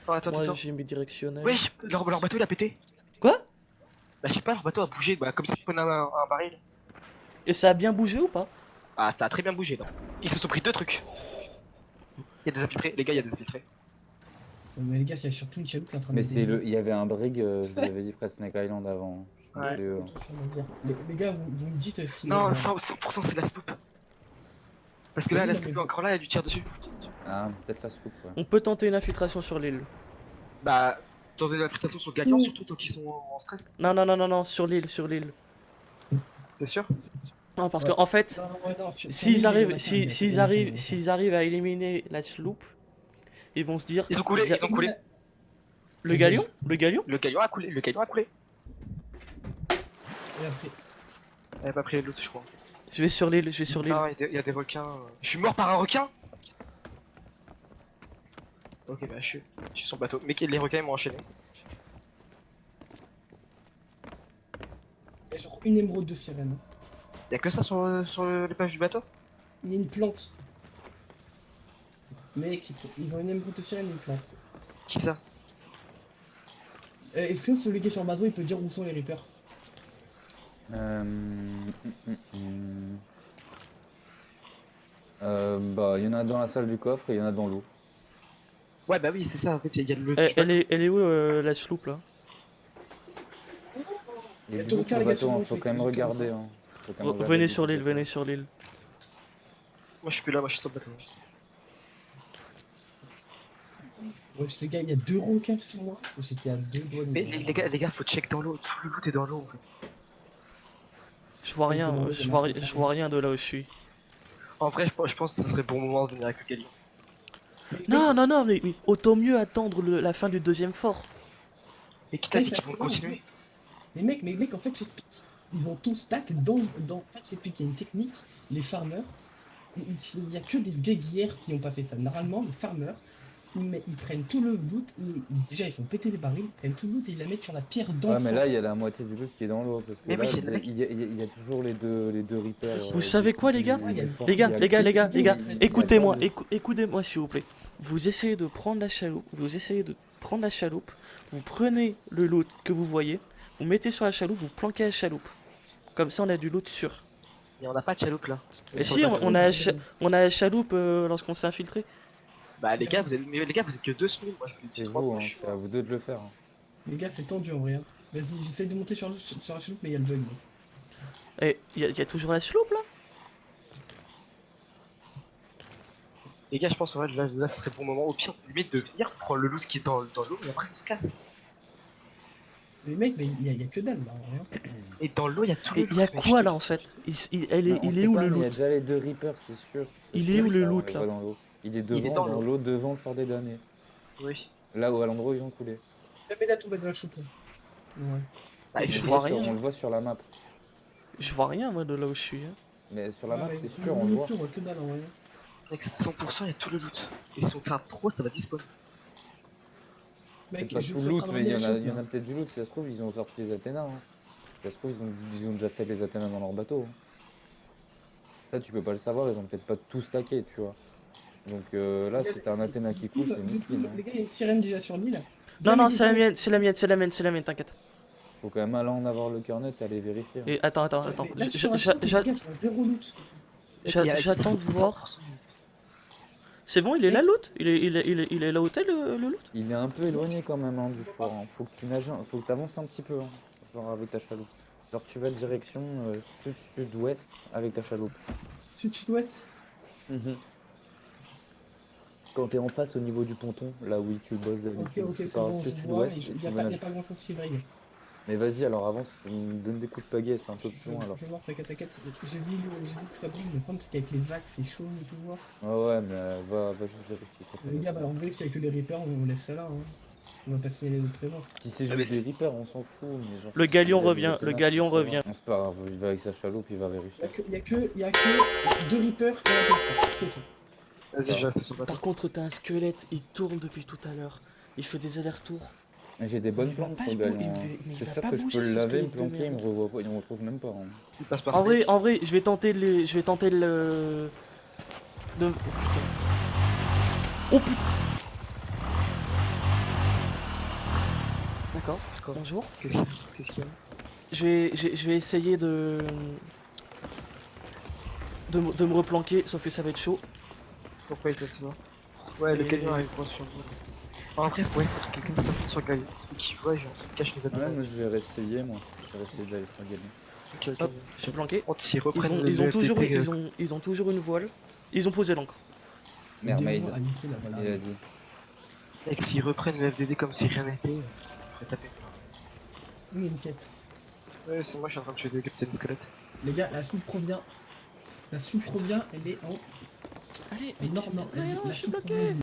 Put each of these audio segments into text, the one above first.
Oh, attends, Moi attends. j'ai mis directionnel. Wesh, leur bateau il a pété. Quoi? Bah, je sais pas, leur bateau a bougé, bah, comme si tu prenais un baril. Et ça a bien bougé ou pas? Ah, ça a très bien bougé, là. Ils se sont pris deux trucs. Il y a des infiltrés, les gars, il y a des infiltrés. Mais les gars, il y a surtout une chaloupe qui est en train de Mais me c'est dévier. il y avait un brig, je vous avais dit près Snake Island avant. Je me Ouais. suis, Attention, on va dire. Les gars, vous me dites si. Non, 100% c'est la sloop. Parce que Mais là, oui, la non, mais sloop est vous- encore là, elle lui tire dessus. Ah, peut-être la scoop, ouais. On peut tenter une infiltration sur l'île. Bah, dans des infiltrations sur Galion, surtout tant qu'ils sont en stress. Non, non, non, non, non, sur l'île, sur l'île. T'es sûr? Non, parce Ouais. qu'en fait, Non, ouais, non, sur l'île, s'ils il y en a arrivent, qu'un, si- il y en a s'ils qu'un, arrivent, il y en a qu'un. s'ils arrivent à éliminer la sloop, ils vont se dire. Ils ont coulé, ils ont coulé. Le galion? Le galion? Le Galion a coulé, le Galion a coulé. Et après, Elle a pas pris l'autre, je crois. Je vais sur l'île, je vais sur l'île. Ah, il y a des requins. Je suis mort par un requin? Ok, bah, je suis sur le bateau. Mais les requins ils m'ont enchaîné. il y a genre une émeraude de sirène. Y'a que ça sur les pages du bateau? Il y a une plante. Mec, ils ont une émeraude de sirène et une plante. Qui ça? Est-ce que celui qui est sur le bateau, il peut dire où sont les reapers? Bah, il y en a dans la salle du coffre et il y en a dans l'eau. Ouais, bah oui, c'est ça, en fait, il y a le. Elle est où la sloop là? Il y a Et du ton loot sur requin, le les gars, bateau, sur hein, l'eau, faut fait quand même que- regarder. Hein. Faut quand même regarder Venez le sur l'île, bateau. venez sur l'île. Moi, je suis plus là, moi, je suis sur le bateau. Ouais, les gars, il y a deux requins sur moi. J'étais à deux doigts de Mais mourir. les gars, faut check dans l'eau. Tout le loot est dans l'eau, en fait. Je vois Ouais, c'est rien, dans l'eau, je il y en a vois, un qui je vois rien de là où je suis. En vrai, je pense que ce serait bon moment de venir avec le Galion. Non, non, non, mais autant mieux attendre la fin du deuxième fort. Et qui t'a Ouais, dit ça qu'ils vont se continuer? Mais mec, en fait, j'explique. Ils ont tout stack en fait, j'explique, il y a une technique, les farmers, il y a que des guéguières qui n'ont pas fait ça. Normalement, les farmers, ils prennent tout le loot, déjà ils font péter les barils, ils prennent tout le loot et ils la mettent sur la pierre dans Ouais, le mais fort. là, il y a la moitié du loot qui est dans l'eau. Parce que Mais là, oui, il y a il y a toujours les deux reapers. Vous savez quoi, les gars? Ouais, il y a le fort Les gars, qui les gars, les gars, les gars, il y a- écoutez-moi, il y a écoutez-moi s'il vous plaît. Vous essayez de prendre la chaloupe, vous prenez le loot que vous voyez, vous mettez sur la chaloupe, vous planquez la chaloupe. Comme ça, on a du loot sûr. Et on n'a pas de chaloupe là. Et Sur si, le on, bateau. on a, on a la chaloupe lorsqu'on s'est infiltré. Bah, les gars, mais les gars, vous êtes que 2 secondes. Moi, je vous l'ai dit C'est 3 vous, fois. hein, Je suis c'est à vous deux de le faire. Hein. Les gars, c'est tendu en vrai. Hein. Vas-y, j'essaie de monter sur la chaloupe, mais il y a le bug, mec. Et y a toujours la chaloupe là? Les gars, je pense en vrai, là, ce serait le bon moment. Au pire, limite de venir prendre le loot qui est dans l'eau et après, on se casse. Mais mec, mais il y a que dalle là, en vrai. Et dans l'eau, il y a tout le Et loot. y a mec, quoi je te là le en dis. fait? Mais on Il sait est où pas, le mais il y a loot? déjà les deux reapers, c'est sûr. C'est Il sûr est où que le ça, on loot, les là? voit dans l'eau. Il est Il est devant, dans dans l'eau. l'eau, devant le fort des damnés. Oui. Là où à l'endroit où ils ont coulé. Mais là, tomber dans la chaloupe. Là. Ouais. Bah, Mais et je c'est- vois c'est- rien. On le voit sur la map. Je vois rien moi de là où je suis. Hein. Mais sur la map, Ouais, c'est sûr, on le voit. on voit que dalle en vrai. Mec, 100%, il y a tout le loot. Et si on tape trop, ça va dispawn. Peut-être Mec, pas je tout suis le en loot, train de mais il y ramener en la a, il y en a chaloupe, peut-être du loot. Si ça se trouve, ils ont sorti les Athénas. Hein. Si ça se trouve, ils ont déjà fait les Athénas dans leur bateau. Hein. Ça, tu peux pas le savoir, ils ont peut-être pas tout stacké, tu vois. Donc là, si t'as un Athéna qui coule, c'est miskin. Les gars, il y a une sirène déjà sur l'île. Non, non, c'est la mienne, c'est la mienne, c'est la mienne, c'est la mienne, t'inquiète. Faut quand même aller en avoir le cœur net et aller vérifier. Hein. Et attends. Là, sur la chaloupe, les gars, c'est un zéro loot. J'attends de voir. C'est bon, il est là le loot? Il est là au hôtel le loot? Il est un peu éloigné quand même hein, du fort. Hein. Faut que tu nages, faut que t'avances un petit peu, hein, genre avec ta chaloupe. Genre tu vas direction sud-sud-ouest avec ta chaloupe. Sud-sud-ouest. Quand t'es en face au niveau du ponton, là où tu bosses d'habitude, Ok, tu c'est pars bon, je vois, sud-sud-ouest. mais tu il vas n'y a nager. pas grand-chose qui brille. Mais vas-y, alors avance, donne des coups de pagaie, c'est un peu plus loin alors. Je vais voir, t'inquiète. J'ai vu que ça brille, mais le problème c'est qu'avec les vagues, c'est chaud et tout voir. Ouais, mais va juste vérifier. Les gars, bah en vrai, si avec les reapers, on laisse ça là. Hein. On va pas signaler notre présence. Si c'est Ah, mais juste des reapers, on s'en fout, mais genre... Le galion il a des revient, Athénas, le galion ça va. revient. Non, c'est pas grave, il va avec sa chaloupe, il va vérifier. Il y a que deux reapers et un blaster, c'est tout. Vas-y, je vais rester sur le bateau. Par contre, t'as un squelette, il tourne depuis tout à l'heure. Il fait des allers-retours. J'ai des bonnes Il va plantes pas sur le bou- galion. il Hein. va- mais il C'est va sûr pas que je bouger, peux le ce laver, me squelette de planquer, il me merde. revoit pas, il me retrouve même pas. Hein. Il passe par En Snake. vrai, je vais tenter le... Oh putain. D'accord. D'accord. Bonjour. Qu'est-ce qu'il y a? Je vais essayer de me replanquer, sauf que ça va être chaud. Pourquoi ça se voit? Ouais, le Et- camion arrive droit sur le voie. En vrai, ouais, quelqu'un s'appuie sur le camion. Celui qui voit, genre, il cache les Ouais, Athénas. moi je vais réessayer, moi. Je vais essayer d'aller sur le galion. Ok, ok. Hop, je suis planqué. Oh, s'ils Ils reprennent ont, le ils ont toujours, FTP, ils ont toujours une voile. Ils ont posé l'ancre. Mermaid, A niqué la balle. il a dit. mec, s'ils reprennent le FDD comme si rien n'était, ça pourrait taper. Oui, une quête. Ouais, c'est moi, je suis en train de tuer des Captain Squelette. Les gars, la soupe provient. La soupe provient, elle est en. Allez, Non, non, mais non, la je suis soupe bloqué. provient.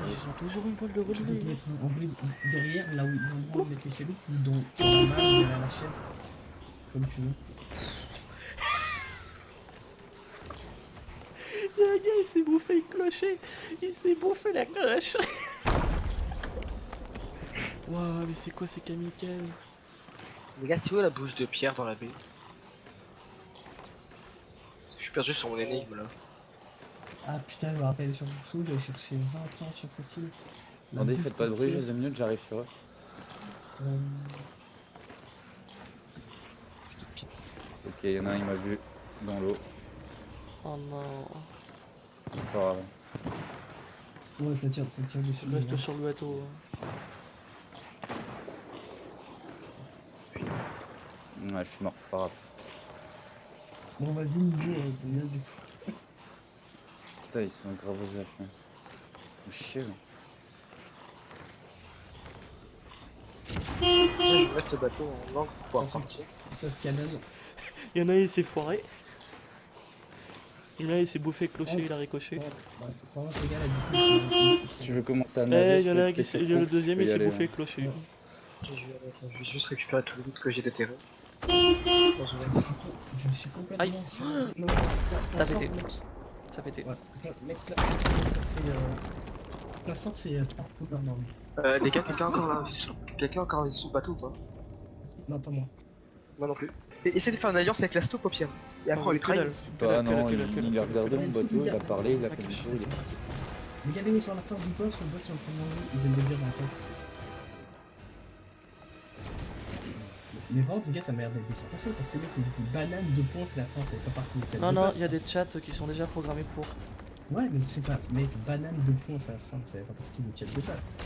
Ils ont toujours une voile de Tu peux relevé. te mettre en vrai derrière, là où l'endroit où mettre les chaloupes, ou dans la malle, ou derrière la chaise. Comme tu veux. Le gars, il s'est bouffé le clocher. Il s'est bouffé la cloche. Waouh, mais c'est quoi ces kamikazes? Les gars, c'est où la bouche de pierre dans la baie? Parce que je suis perdu sur mon énigme là. Ah putain, je me rappelle sur Sous, j'avais cherché 20 ans sur cette île. La Attendez, bouche faites pas de bruit, pierre. juste 2 minutes, j'arrive sur eux. Bouche de pierre. Ok, il y en a un, il m'a vu dans l'eau. Oh non. C'est pas grave. Ouais, ça tire dessus. Je reste sur le bateau. Ouais, je suis mort, c'est pas grave. Bon, vas-y, niveau combien du coup? Putain, ils sont grave aux affaires. Vous chiez, là. Déjà, je vais mettre le bateau en angle pour pouvoir Ça, partir. ça se canonne. Il y en a un, il s'est foiré. Il y en a un, il s'est bouffé le clocher, il a ricoché. Ouais, par contre, les gars, là, du coup, Si tu veux commencer à Eh, nager, il y en a un qui s'il s'est. Le deuxième, il s'est bouffé hein. le clocher. Ouais. Je vais juste récupérer tout le loot que j'ai déterré. Attends, je vais mettre- Je suis complètement Aïe. sur. Ça a pété. Ça a pété. Ouais, mec, là, ça se fait. La sorte, c'est 3 couleurs normales. Les gars, quelqu'un a encore investi sur le bateau ou pas? Non, pas moi. Moi non plus. Et essaie de faire une alliance avec la stop au pire. Et après on les Que trahit. dalle, que Bah dalle, que non, dalle, que dalle, que il dalle. a regardé mon bateau, il a parlé, il a fait des choses. Regardez sur la fin du boss, on voit si on prend l'angle, ils viennent de dire dans la tête. Mais vraiment, les gars, ça m'a l'air d'être des personnes parce que le mec il dit banane, 2 points, c'est la fin, c'est pas partie du thème. Non, de non, base, il y a ça. des chats qui sont déjà programmés pour. Ouais, mais c'est pas. Mec, banane, 2 points, c'est la fin, c'est pas partie du chat de base.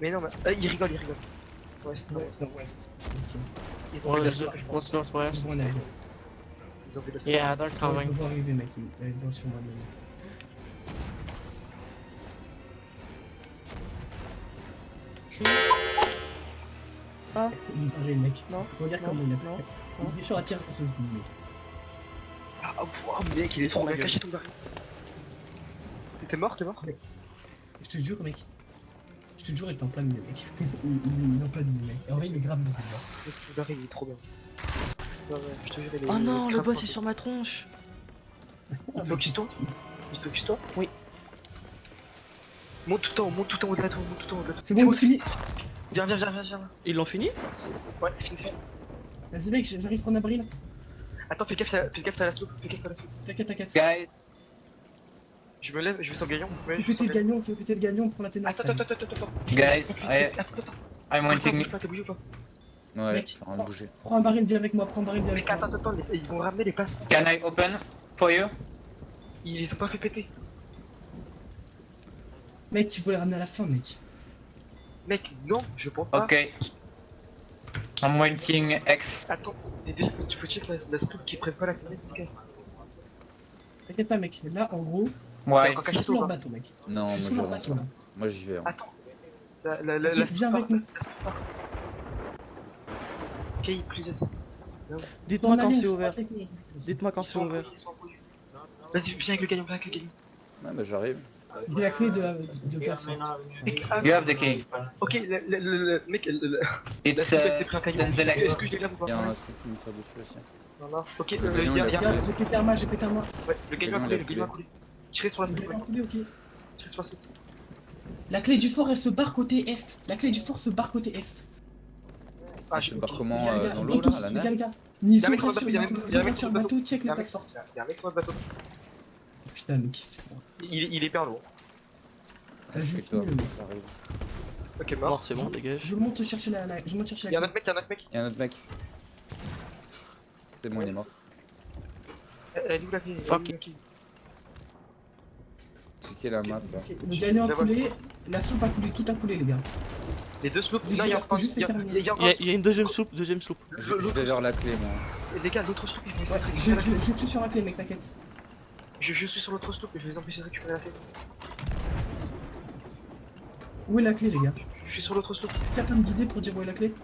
Mais non, mais. Il rigole, il rigole. West, Ouais, West. nord-ouest. Ok. Ils ont vu la stop, je pense. What's northwest? Bon, on a raison. Ils ont vu la stop. Yeah, they're Ouais, je coming. le vois arriver, mec, il est dans sur moi. Mais... Ah, Il est barré, le mec. non. Regarde Non, comment il a non, fait. non. Il est sur la pierre, ça se dit, mec. Ah, wow, mec, il est trop Oh my bien God. caché ton baril. T'es mort, t'es mort? Je te jure, mec. Je te jure, il est en plein milieu, mec. Il est en plein milieu, mec. Et en vrai, il est grave bizarre. Mec, ton baril il est trop bien. Ouais, ouais, je te jure, il est. Oh non, il est le grave boss est fort. sur ma tronche. Focus-toi. Focus-toi. Oui. Monte tout en haut, monte tout en haut de la tour, monte tout en haut de la tour. C'est bon, c'est fini. Viens, viens, viens, viens, viens. Ils l'ont fini? Ouais, c'est fini, c'est fini. Vas-y, mec, j'arrive à prendre un baril. Attends, fais gaffe, t'as la slope, fais gaffe, t'as la slope. T'inquiète, t'inquiète. Guys, Je me lève, je vais sur le galion. Ouais, Fais je vais sur péter le le galion. galion, fais péter le galion, prends la ténèbre. Attends. Guys, Attends. I'm wanting. Bouge pas, t'as bougé ou pas? Ouais, Mec. ça a rien bougé. Prends un baril, viens avec moi, prends un baril, viens Mec, avec moi. attends, ils vont ramener les places. Can I open for you? Ils les ont pas fait péter. Mec, tu voulais ramener à la fin, mec. Mec, non, je pense pas. Okay. I'm wanting X. Attends, et déjà, faut check la slope qui prenne pas la ténèbre, se casse. T'inquiète pas, mec. Là, en gros, Why? Encore je suis caché sous leur toi. bateau, mec. Non, Je moi suis sous leur j'avance bateau, pas. là. Moi j'y vais. Hein. Attends. La Viens slope avec part, nous. la slope part. Ok, plus vite. Dites-moi quand Allez, c'est on ouvert. se bat avec nous. Dites-moi quand Ils c'est sont ouvert. embrouillés, ils sont embrouillés. Vas-y, viens avec le galion, viens avec le galion. Ouais, bah j'arrive. J'ai la clé de place. Mec, You have the key. ok, mec, la It's slope elle s'est pris un caillou. then the next Est-ce one. que je les lave ou pas? Il y a un soupe qui me tire dessus aussi. Voilà. Ok, Le galion, il a Regarde, j'ai pété un mât, j'ai pété un mât. Ouais, le galion a galion, coulé, il a le galion a coulé. Tirez sur la J'ai slope, pété ouais. un coulé, ok. Tirez sur la slope. La clé du fort, elle se barre côté est. La clé du fort se barre côté est. Ah, Je ok. barre comment Les gars, dans les l'eau gars, là, à la les gars, nage? les gars. Niso Il y a un mec reste sur sur le le bateau, bateau, il y a un Niso mec reste sur sur le le bateau. bateau, check Il y les a un mec- places fortes. il y a un mec sur le bateau. Putain, mais qu'est-ce que tu fais? Il est hyper lourd. Ah, je Vas-y, suis avec toi, finis-le. j'arrive. Ok, mort. Mort, c'est bon, dégage. Je monte chercher je monte chercher Y'a un la autre mec, y'a un autre mec. Il y a un autre mec. C'est bon, il est mort. Elle est où la clé? Fuck. Elle est où la clé? C'est qui est la map là? Ok, le gagnant Je a la vois. coulé, la soupe a coulé, tout a coulé les gars. Les deux sloops. Juste, Non, il y a il encore reste juste les terminaux. il y a Il y, encore a, il y a une deuxième soupe, deuxième soupe. Je vais vers la clé, moi. Les gars, l'autre sloop, ils vont essayer Ouais, de je récupérer la clé. suis sur la clé mec, t'inquiète. Je suis sur l'autre sloop et je vais les empêcher de récupérer la clé. Où est la clé les gars? Je suis sur l'autre sloop. Quelqu'un peut me guider pour dire où est la clé?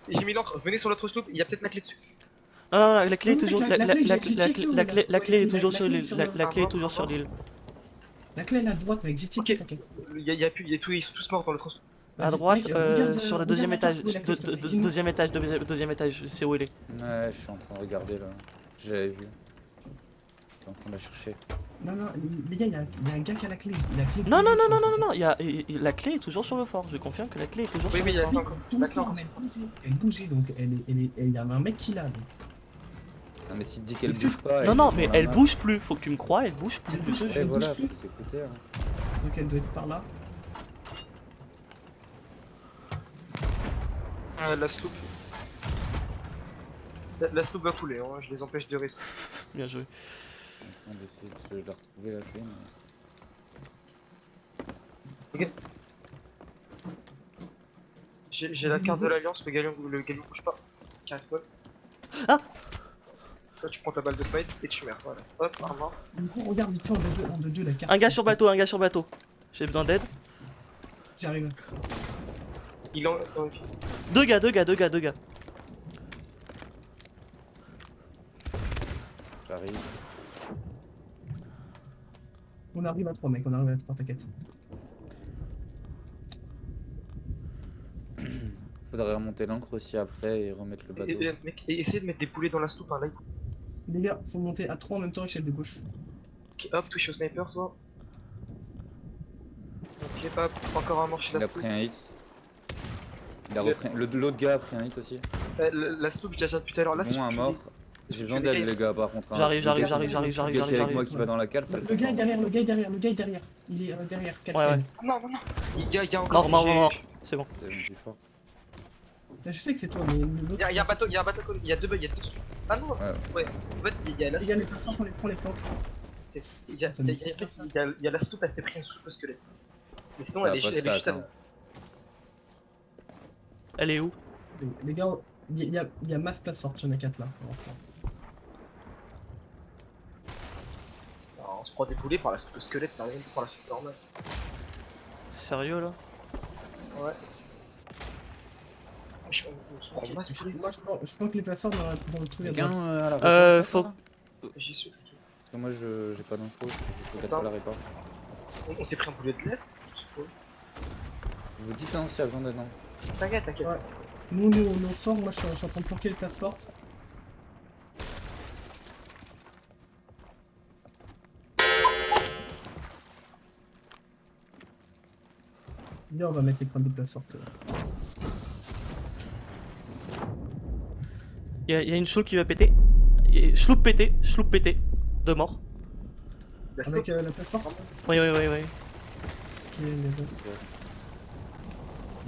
J'ai mis l'encre, venez sur l'autre sloop, il y a peut-être la clé dessus. Non, non, la clé est Oui, toujours. la clé, j'ai checké où elle est. La clé est Ouais, toujours la sur clé l'île. sur La le- clé est toujours sur l'île. La clé elle est à droite mec, j'ai checké, Ok. t'inquiète. Il y a plus, ils sont tous morts dans l'autre sloop. À Vas-y, droite, mec, regarde, sur le regarde deuxième la étage. carte où est la clé, s'il te plaît. Dis-moi. Deuxième étage, c'est où elle est. Ouais, je suis en train de regarder là. J'avais vu. Je suis en train de la chercher. Non, non, les gars, il y a un gars qui a la clé. La clé Non, non, toujours non, non, sur- non, non, la clé est toujours sur le fort. Je confirme que la clé est toujours Oui, sur oui, le il y a fort. encore. Tout La le clé temps, encore. mais elle bougeait donc il y a un mec qui l'a. donc. Non, mais s'il te dit qu'elle Est-ce que- bouge pas. Non, elle non, est mais dans la elle map. bouge plus. Faut que tu me crois, elle bouge plus. Elle bouge Ouais, Elle voilà, bouge faut plus. s'écouter. Hein. Donc elle doit être par là. La sloop. La sloop va couler, hein, je les empêche de rester. Bien joué. Je suis en train d'essayer de la retrouver la clé. Mais... J'ai la carte de l'alliance, le galion bouge pas. Caresse pas. Ah. Toi tu prends ta balle de smite et tu meurs, voilà. Hop, au revoir. Du coup, regarde vite fait en deux la carte. Un gars sur bateau, un gars sur bateau. J'ai besoin d'aide. J'arrive. Il en... Deux gars. J'arrive. On arrive à 3 mec, on arrive à 3, t'inquiète. Faudrait remonter l'encre aussi après et remettre le bateau. Mec, essayez de mettre des boulets dans la sloop, hein, là. Les gars, faut monter à 3 en même temps, échelle de gauche. Ok, hop, touche au sniper, toi. Ok, hop, encore un mort chez Il la a sloop. pris un hit. Il a Le- repris... L'autre gars a pris un hit aussi. La sloop, j'ai déjà depuis tout à l'heure. Là, Bon, un mort. J'ai besoin d'aide les gars par contre. hein. J'arrive, Le gars qui est avec moi j'arrive. qui va dans la cale, ça Le le fait gars est pas. derrière, le gars est derrière. Il est derrière, Ouais, capitaine. ouais. Non, non, non. Il y a encore. Mort. C'est bon. C'est plus fort. Là, je sais que c'est toi, mais l'autre. Il y a un bateau, il y a deux bugs, il y a deux sloops. Ah non, Ouais. ouais. En fait, il y a la Les gars, sloop. les personnes, prends les planques. Il y a la sloop, elle s'est pris une soupe au squelette. Mais sinon, Ça elle va est pas se juste à faire, nous. Elle est où? Les gars, il y a masse place forte, il y en a 4 là, pour l'instant. Alors, on se prend des boulets par la soupe au squelette, c'est rien du tout par la soupe normale. Sérieux là? Ouais. On se prend masse pour les Moi, je prends que les places fortes dans le truc à Quelqu'un droite. à la répar, faut- là J'y suis. Parce que moi j'ai pas d'infos, je peux être Attends. à la répar. On s'est pris un boulet de glace. Je suppose. Vous dites hein, s'il y a besoin d'aide. hein. T'inquiète, t'inquiète. Ouais. Nous, on sort, moi je suis en train de planquer les places fortes. Bien, on va mettre les points de place fortes. Il y a une sloop qui va péter. Sloop pété. Deux morts. La sloop. Avec la place forte. Oui. Ok, les gars.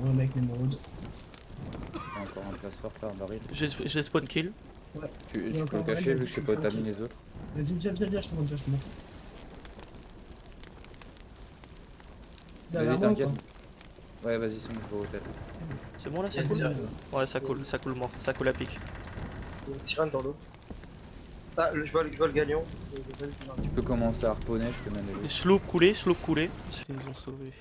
Ouais, mec, les moraudes. Il y a encore un place forte là, un baril. J'ai spawn kill. Tu Il y a peux le encore cacher un, vu que je sais pas vas-y, t'as mis les autres. Vas-y, viens, je te montre, Vas-y, Derrière moi ou t'inquiète. pas? Ouais, vas-y, sinon je vais au tel. C'est bon là, ça Il y a coule? une sirène. Ouais, ça coule mort. Ça coule à pic. Il y a une sirène dans l'eau. Ah, je vois le galion. Tu peux commencer à harponner, je te mène les autres. Sloop coulé. Ils nous ont sauvés.